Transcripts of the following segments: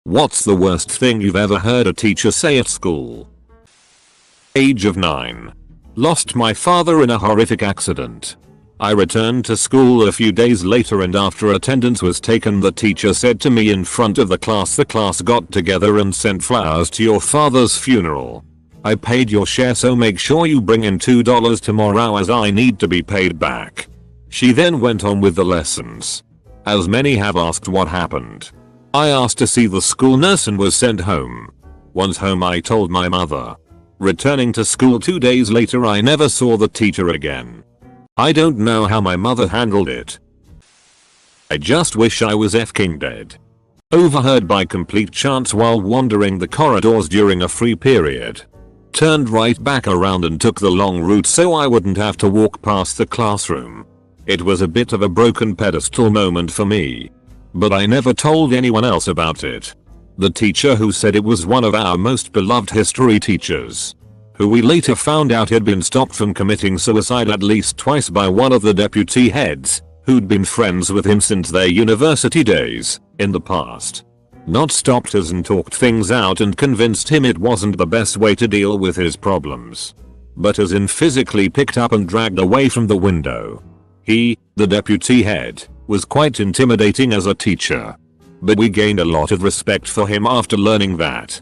What's the worst thing you've ever heard a teacher say at school? Age of 9. Lost my father in a horrific accident. I returned to school a few days later, and after attendance was taken, the teacher said to me in front of the class got together and sent flowers to your father's funeral. I paid your share, so make sure you bring in $2 tomorrow as I need to be paid back. She then went on with the lessons. As many have asked what happened, I asked to see the school nurse and was sent home. Once home, I told my mother. Returning to school 2 days later, I never saw the teacher again. I don't know how my mother handled it. I just wish I was f***ing dead. Overheard by complete chance while wandering the corridors during a free period. Turned right back around and took the long route so I wouldn't have to walk past the classroom. It was a bit of a broken pedestal moment for me. But I never told anyone else about it. The teacher who said it was one of our most beloved history teachers, who we later found out had been stopped from committing suicide at least twice by one of the deputy heads, who'd been friends with him since their university days, in the past. Not stopped us and talked things out and convinced him it wasn't the best way to deal with his problems, but as in physically picked up and dragged away from the window. He, the deputy head, was quite intimidating as a teacher. But we gained a lot of respect for him after learning that.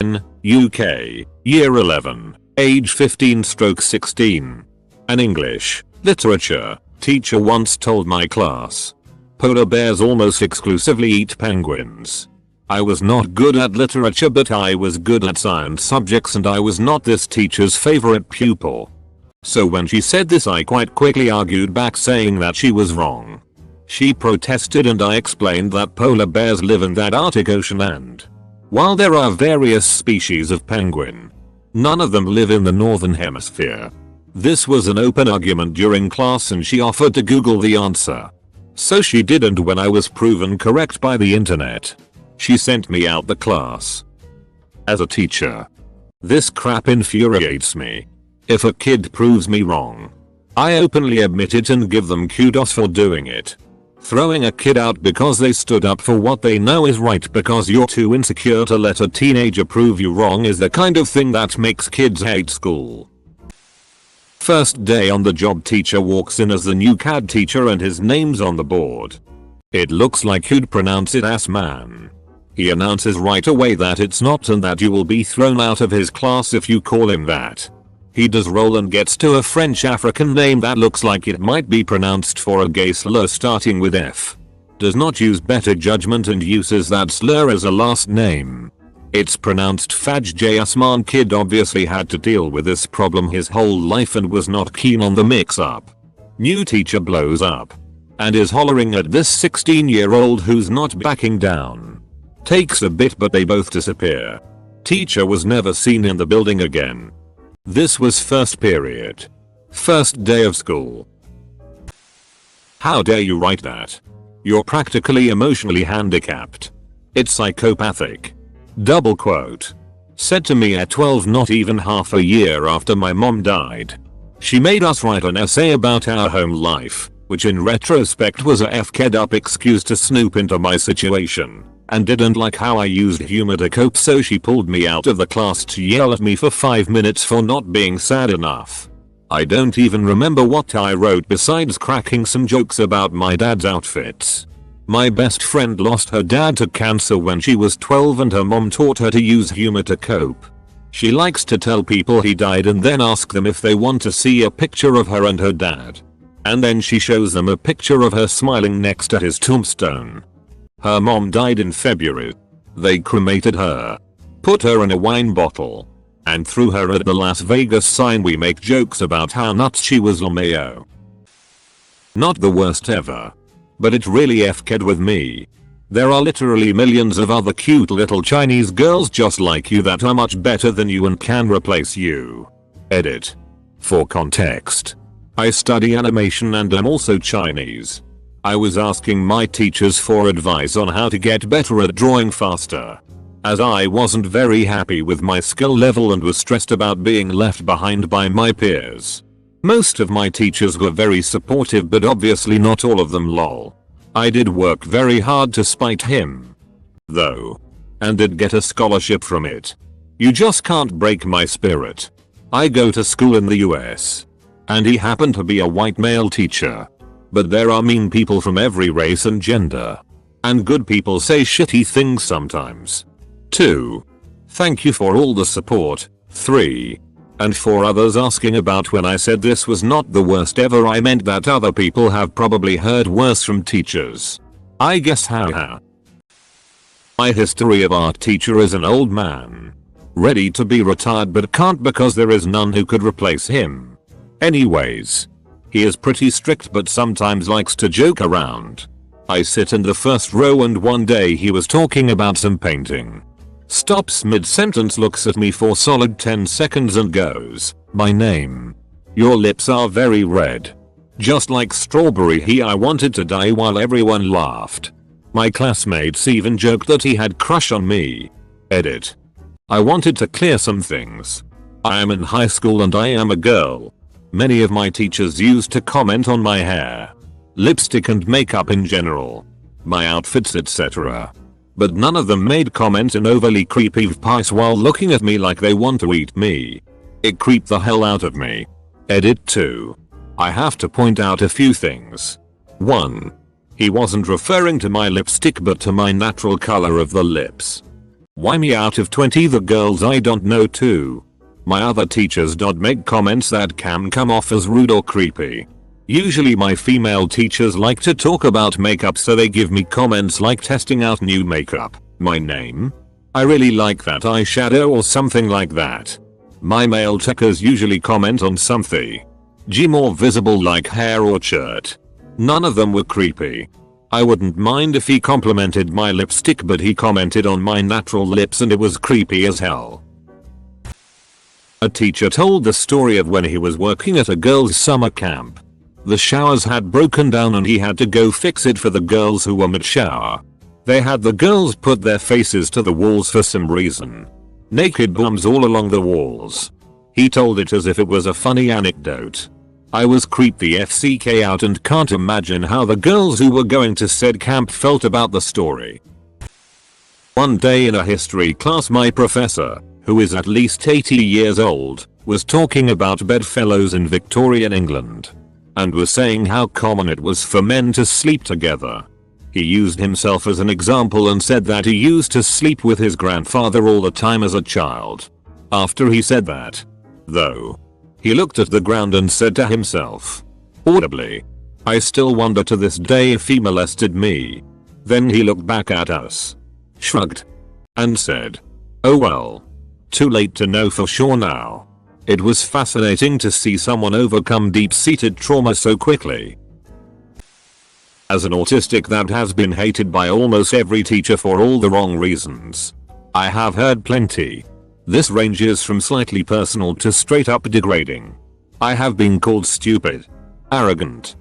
In UK, year 11, age 15/16. An English literature teacher once told my class, polar bears almost exclusively eat penguins. I was not good at literature, but I was good at science subjects, and I was not this teacher's favorite pupil. So when she said this, I quite quickly argued back, saying that she was wrong. She protested and I explained that polar bears live in that Arctic Ocean, and while there are various species of penguin, none of them live in the northern hemisphere. This was an open argument during class and she offered to Google the answer. So she did, and when I was proven correct by the internet, she sent me out the class. As a teacher, this crap infuriates me. If a kid proves me wrong, I openly admit it and give them kudos for doing it. Throwing a kid out because they stood up for what they know is right because you're too insecure to let a teenager prove you wrong is the kind of thing that makes kids hate school. First day on the job, teacher walks in as the new CAD teacher and his name's on the board. It looks like you'd pronounce it ass man. He announces right away that it's not and that you will be thrown out of his class if you call him that. He does roll and gets to a French African name that looks like it might be pronounced for a gay slur starting with F. Does not use better judgment and uses that slur as a last name. It's pronounced Faj J. Asman. Kid obviously had to deal with this problem his whole life and was not keen on the mix up. New teacher blows up and is hollering at this 16-year-old who's not backing down. Takes a bit but they both disappear. Teacher was never seen in the building again. This was first period. First day of school. How dare you write that? You're practically emotionally handicapped. It's psychopathic. Double quote. Said to me at 12, not even half a year after my mom died. She made us write an essay about our home life, which in retrospect was a f-ked up excuse to snoop into my situation. And didn't like how I used humor to cope, so she pulled me out of the class to yell at me for 5 minutes for not being sad enough. I don't even remember what I wrote besides cracking some jokes about my dad's outfits. My best friend lost her dad to cancer when she was 12 and her mom taught her to use humor to cope. She likes to tell people he died and then ask them if they want to see a picture of her and her dad. And then she shows them a picture of her smiling next to his tombstone. Her mom died in February. They cremated her, put her in a wine bottle, and threw her at the Las Vegas sign. We make jokes about how nuts she was. LMAO. Not the worst ever, but it really f-ked with me. There are literally millions of other cute little Chinese girls just like you that are much better than you and can replace you. Edit. For context, I study animation and am also Chinese. I was asking my teachers for advice on how to get better at drawing faster, as I wasn't very happy with my skill level and was stressed about being left behind by my peers. Most of my teachers were very supportive, but obviously not all of them. Lol. I did work very hard to spite him. though. And did get a scholarship from it. You just can't break my spirit. I go to school in the US. And he happened to be a white male teacher. But there are mean people from every race and gender. And good people say shitty things sometimes. 2. Thank you for all the support. 3. And for others asking about when I said this was not the worst ever, I meant that other people have probably heard worse from teachers. I guess haha. My history of art teacher is an old man. Ready to be retired but can't because there is none who could replace him. Anyways. He is pretty strict but sometimes likes to joke around. I sit in the first row and one day he was talking about some painting. Stops mid-sentence, looks at me for solid 10 seconds and goes, "My name. Your lips are very red. Just like strawberry." I wanted to die while everyone laughed. My classmates even joked that he had crush on me. Edit. I wanted to clear some things. I am in high school and I am a girl. Many of my teachers used to comment on my hair, lipstick and makeup in general, my outfits, etc. But none of them made comment in overly creepy voice while looking at me like they want to eat me. It creeped the hell out of me. Edit 2. I have to point out a few things. 1. He wasn't referring to my lipstick but to my natural color of the lips. Why me out of 20 the girls I don't know? 2. My other teachers don't make comments that can come off as rude or creepy. Usually my female teachers like to talk about makeup, so they give me comments like testing out new makeup, my name, I really like that eyeshadow or something like that. My male techers usually comment on something more visible like hair or shirt. None of them were creepy. I wouldn't mind if he complimented my lipstick, but he commented on my natural lips and it was creepy as hell. A teacher told the story of when he was working at a girls' summer camp. The showers had broken down and he had to go fix it for the girls who were mid-shower. They had the girls put their faces to the walls for some reason. Naked bums all along the walls. He told it as if it was a funny anecdote. I was creeped the FCK out and can't imagine how the girls who were going to said camp felt about the story. One day in a history class, my professor, who is at least 80 years old, was talking about bedfellows in Victorian England. And was saying how common it was for men to sleep together. He used himself as an example and said that he used to sleep with his grandfather all the time as a child. After he said that, though, he looked at the ground and said to himself, audibly, "I still wonder to this day if he molested me." Then he looked back at us, shrugged, and said, "Oh well. Too late to know for sure now." It was fascinating to see someone overcome deep-seated trauma so quickly. As an autistic that has been hated by almost every teacher for all the wrong reasons, I have heard plenty. This ranges from slightly personal to straight up degrading. I have been called stupid, arrogant,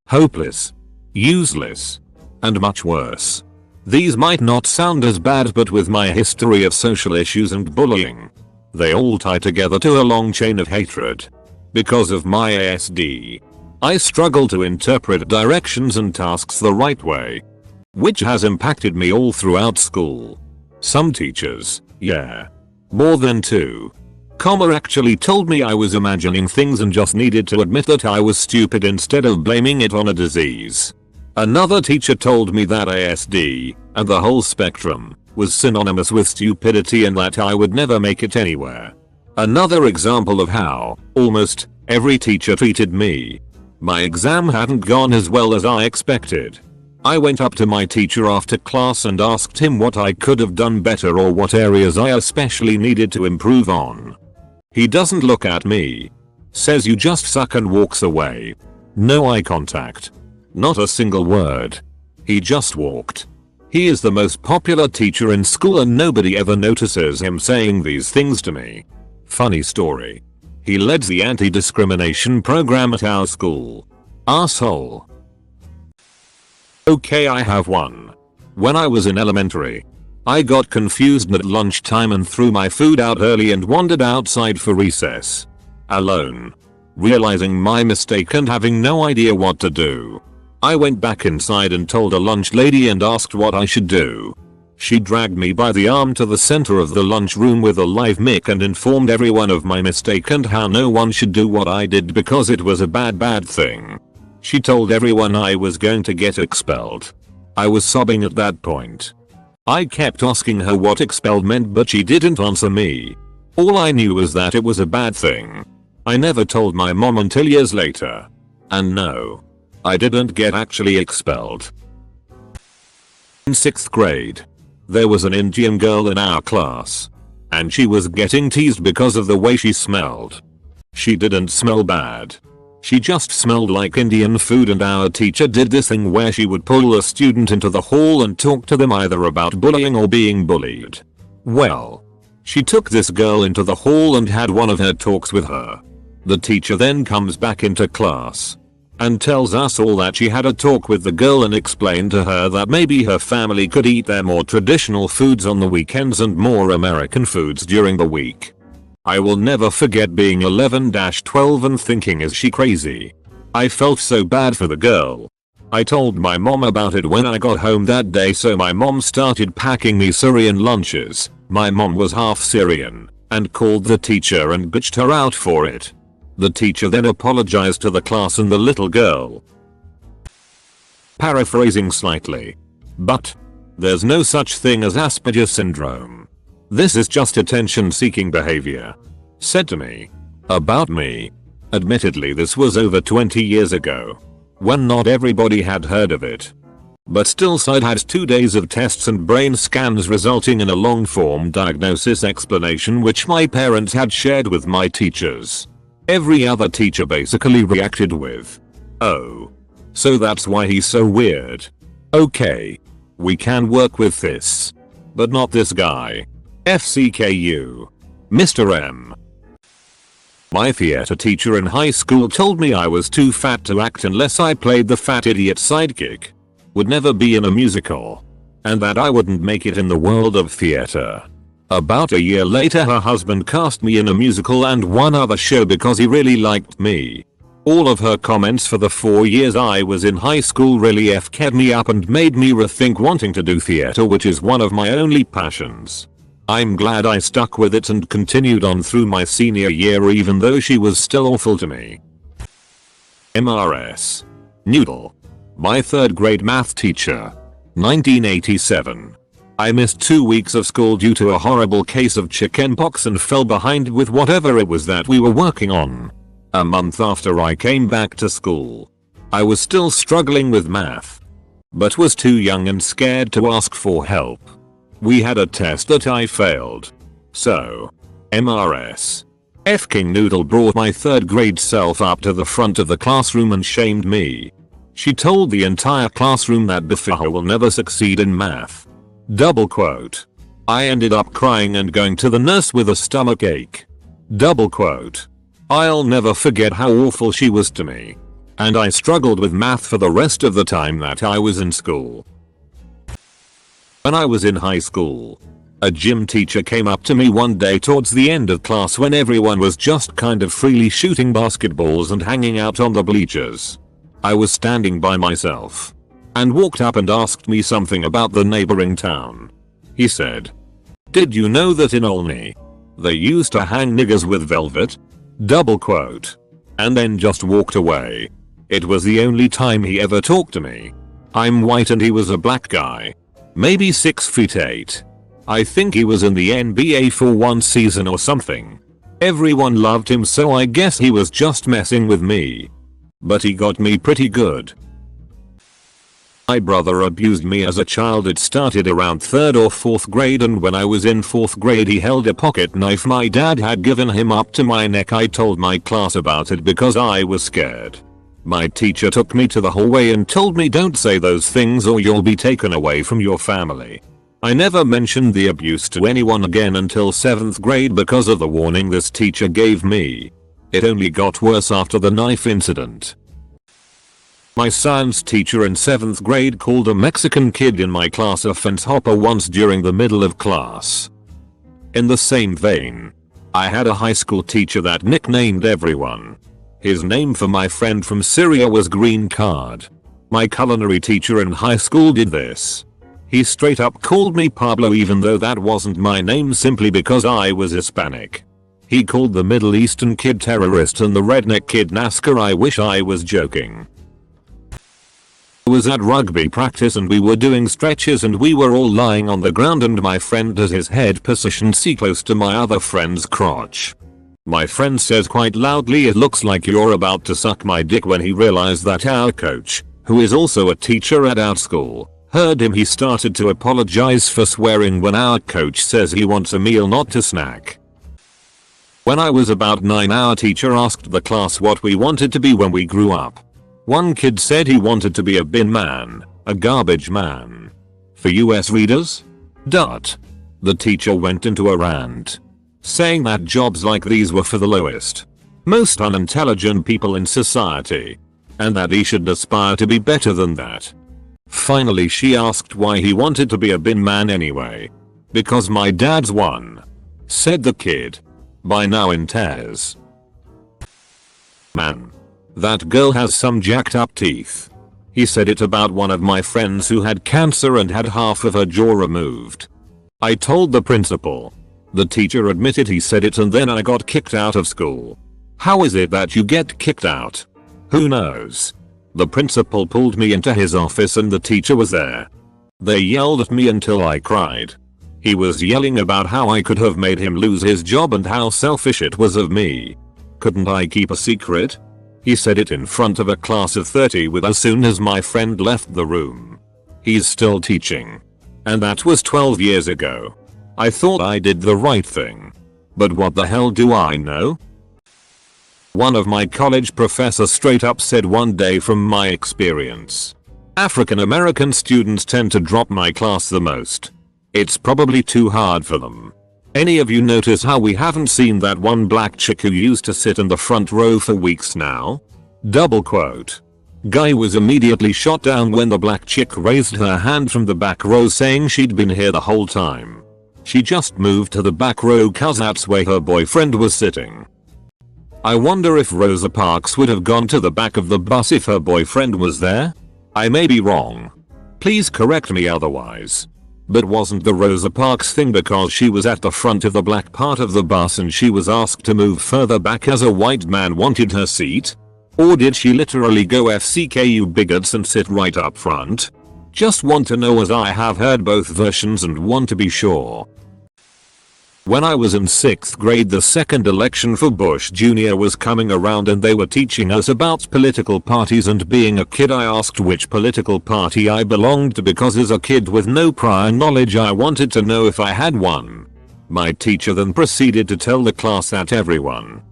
hopeless, useless, and much worse. These might not sound as bad, but with my history of social issues and bullying, they all tie together to a long chain of hatred. Because of my ASD, I struggle to interpret directions and tasks the right way, which has impacted me all throughout school. Some teachers, yeah, more than 2, actually told me I was imagining things and just needed to admit that I was stupid instead of blaming it on a disease. Another teacher told me that ASD, and the whole spectrum, was synonymous with stupidity and that I would never make it anywhere. Another example of how, almost, every teacher treated me. My exam hadn't gone as well as I expected. I went up to my teacher after class and asked him what I could have done better or what areas I especially needed to improve on. He doesn't look at me. Says you just suck and walks away. No eye contact. Not a single word. He just walked. He is the most popular teacher in school and nobody ever notices him saying these things to me. Funny story. He led the anti-discrimination program at our school. Asshole. Okay, I have one. When I was in elementary, I got confused at lunchtime and threw my food out early and wandered outside for recess. Alone. Realizing my mistake and having no idea what to do, I went back inside and told a lunch lady and asked what I should do. She dragged me by the arm to the center of the lunchroom with a live mic and informed everyone of my mistake and how no one should do what I did because it was a bad thing. She told everyone I was going to get expelled. I was sobbing at that point. I kept asking her what expelled meant, but she didn't answer me. All I knew was that it was a bad thing. I never told my mom until years later. And no, I didn't get actually expelled. In 6th grade, there was an Indian girl in our class. And she was getting teased because of the way she smelled. She didn't smell bad. She just smelled like Indian food, and our teacher did this thing where she would pull a student into the hall and talk to them either about bullying or being bullied. Well, she took this girl into the hall and had one of her talks with her. The teacher then comes back into class and tells us all that she had a talk with the girl and explained to her that maybe her family could eat their more traditional foods on the weekends and more American foods during the week. I will never forget being 11-12 and thinking, is she crazy? I felt so bad for the girl. I told my mom about it when I got home that day, so my mom started packing me Syrian lunches. My mom was half Syrian and called the teacher and bitched her out for it. The teacher then apologized to the class and the little girl. Paraphrasing slightly. But there's no such thing as Asperger's syndrome. This is just attention-seeking behavior. Said to me. About me. Admittedly, this was over 20 years ago, when not everybody had heard of it. But still, I'd had 2 days of tests and brain scans resulting in a long-form diagnosis explanation which my parents had shared with my teachers. Every other teacher basically reacted with, "Oh. So that's why he's so weird. Okay. We can work with this. But not this guy. FCKU. Mr. M." My theater teacher in high school told me I was too fat to act unless I played the fat idiot sidekick. Would never be in a musical. And that I wouldn't make it in the world of theater. About a year later, her husband cast me in a musical and one other show because he really liked me. All of her comments for the 4 years I was in high school really f'd me up and made me rethink wanting to do theater, which is one of my only passions. I'm glad I stuck with it and continued on through my senior year even though she was still awful to me. MRS. Noodle. My 3rd grade math teacher. 1987. I missed 2 weeks of school due to a horrible case of chickenpox and fell behind with whatever it was that we were working on. A month after I came back to school, I was still struggling with math, but was too young and scared to ask for help. We had a test that I failed. So, MRS. King Noodle brought my 3rd grade self up to the front of the classroom and shamed me. She told the entire classroom that Bifaha will never succeed in math. Double quote. I ended up crying and going to the nurse with a stomach ache. Double quote. I'll never forget how awful she was to me. And I struggled with math for the rest of the time that I was in school. When I was in high school, a gym teacher came up to me one day towards the end of class when everyone was just kind of freely shooting basketballs and hanging out on the bleachers. I was standing by myself and walked up and asked me something about the neighboring town. He said, "Did you know that in Olney, they used to hang niggers with velvet?" Double quote. And then just walked away. It was the only time he ever talked to me. I'm white and he was a black guy. Maybe 6'8". I think he was in the NBA for one season or something. Everyone loved him, so I guess he was just messing with me. But he got me pretty good. My brother abused me as a child. It started around 3rd or 4th grade, and when I was in 4th grade he held a pocket knife my dad had given him up to my neck. I told my class about it because I was scared. My teacher took me to the hallway and told me, "Don't say those things or you'll be taken away from your family." I never mentioned the abuse to anyone again until 7th grade because of the warning this teacher gave me. It only got worse after the knife incident. My science teacher in 7th grade called a Mexican kid in my class a fence hopper once during the middle of class. In the same vein, I had a high school teacher that nicknamed everyone. His name for my friend from Syria was Green Card. My culinary teacher in high school did this. He straight up called me Pablo even though that wasn't my name simply because I was Hispanic. He called the Middle Eastern kid terrorist and the redneck kid NASCAR. I wish I was joking. I was at rugby practice and we were doing stretches and we were all lying on the ground and my friend has his head positioned C close to my other friend's crotch. My friend says quite loudly, "It looks like you're about to suck my dick," when he realized that our coach, who is also a teacher at our school, heard him. He started to apologize for swearing when our coach says he wants a meal not a snack. When I was about 9, our teacher asked the class what we wanted to be when we grew up. One kid said he wanted to be a bin man, a garbage man. For US readers? The teacher went into a rant, saying that jobs like these were for the lowest, most unintelligent people in society, and that he should aspire to be better than that. Finally she asked why he wanted to be a bin man anyway. "Because my dad's one," said the kid, by now in tears. "Man, that girl has some jacked up teeth." He said it about one of my friends who had cancer and had half of her jaw removed. I told the principal. The teacher admitted he said it and then I got kicked out of school. How is it that you get kicked out? Who knows? The principal pulled me into his office and the teacher was there. They yelled at me until I cried. He was yelling about how I could have made him lose his job and how selfish it was of me. Couldn't I keep a secret? He said it in front of a class of 30 with as soon as my friend left the room. He's still teaching. And that was 12 years ago. I thought I did the right thing. But what the hell do I know? One of my college professors straight up said one day, "From my experience, African American students tend to drop my class the most. It's probably too hard for them. Any of you notice how we haven't seen that one black chick who used to sit in the front row for weeks now?" Double quote. Guy was immediately shot down when the black chick raised her hand from the back row saying she'd been here the whole time. She just moved to the back row cause that's where her boyfriend was sitting. I wonder if Rosa Parks would have gone to the back of the bus if her boyfriend was there? I may be wrong. Please correct me otherwise. But wasn't the Rosa Parks thing because she was at the front of the black part of the bus and she was asked to move further back as a white man wanted her seat? Or did she literally go FCKU bigots and sit right up front? Just want to know as I have heard both versions and want to be sure. When I was in 6th grade, the second election for Bush Jr. was coming around and they were teaching us about political parties, and being a kid I asked which political party I belonged to because as a kid with no prior knowledge I wanted to know if I had one. My teacher then proceeded to tell the class that everyone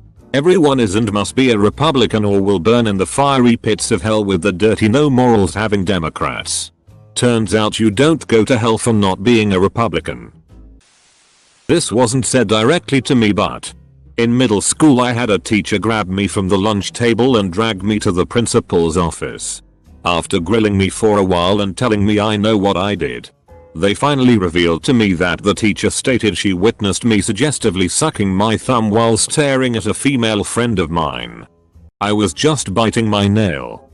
is and must be a Republican or will burn in the fiery pits of hell with the dirty no morals having Democrats. Turns out you don't go to hell for not being a Republican. This wasn't said directly to me, but in middle school I had a teacher grab me from the lunch table and drag me to the principal's office. After grilling me for a while and telling me I know what I did, they finally revealed to me that the teacher stated she witnessed me suggestively sucking my thumb while staring at a female friend of mine. I was just biting my nail.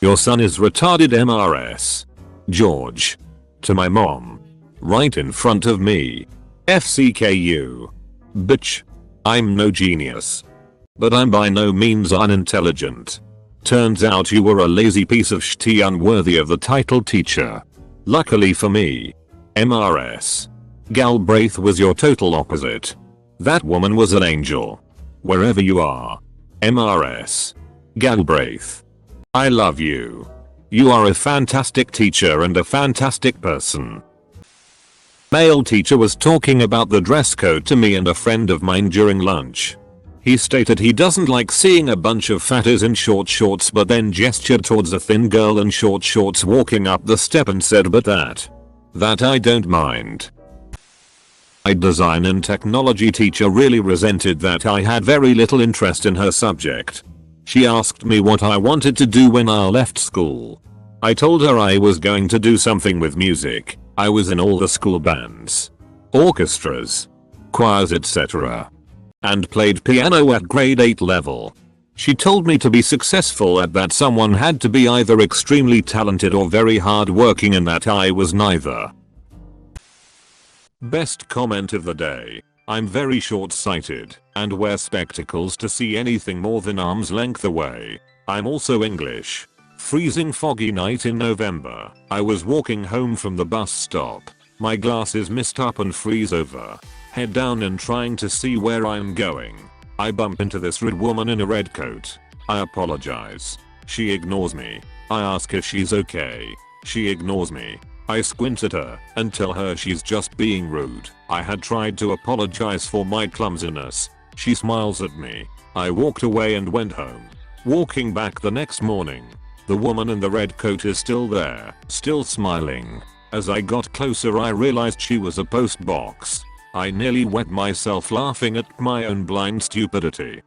"Your son is retarded MRS. George." To my mom. Right in front of me. FCKU. Bitch. I'm no genius. But I'm by no means unintelligent. Turns out you were a lazy piece of shit unworthy of the title teacher. Luckily for me. MRS. Galbraith was your total opposite. That woman was an angel. Wherever you are. MRS. Galbraith. I love you. You are a fantastic teacher and a fantastic person. Male teacher was talking about the dress code to me and a friend of mine during lunch. He stated he doesn't like seeing a bunch of fatties in short shorts, but then gestured towards a thin girl in short shorts walking up the step and said, "But that I don't mind." My design and technology teacher really resented that I had very little interest in her subject. She asked me what I wanted to do when I left school. I told her I was going to do something with music. I was in all the school bands, orchestras, choirs, etc. and played piano at grade 8 level. She told me to be successful at that someone had to be either extremely talented or very hardworking and that I was neither. Best comment of the day. I'm very short-sighted and wear spectacles to see anything more than arm's length away. I'm also English. Freezing foggy night in November. I was walking home from the bus stop. My glasses mist up and freeze over. Head down and trying to see where I'm going. I bump into this red woman in a red coat. I apologize. She ignores me. I ask if she's okay. She ignores me. I squint at her and tell her she's just being rude. I had tried to apologize for my clumsiness. She smiles at me. I walked away and went home. Walking back the next morning, the woman in the red coat is still there, still smiling. As I got closer I realized she was a post box. I nearly wet myself laughing at my own blind stupidity.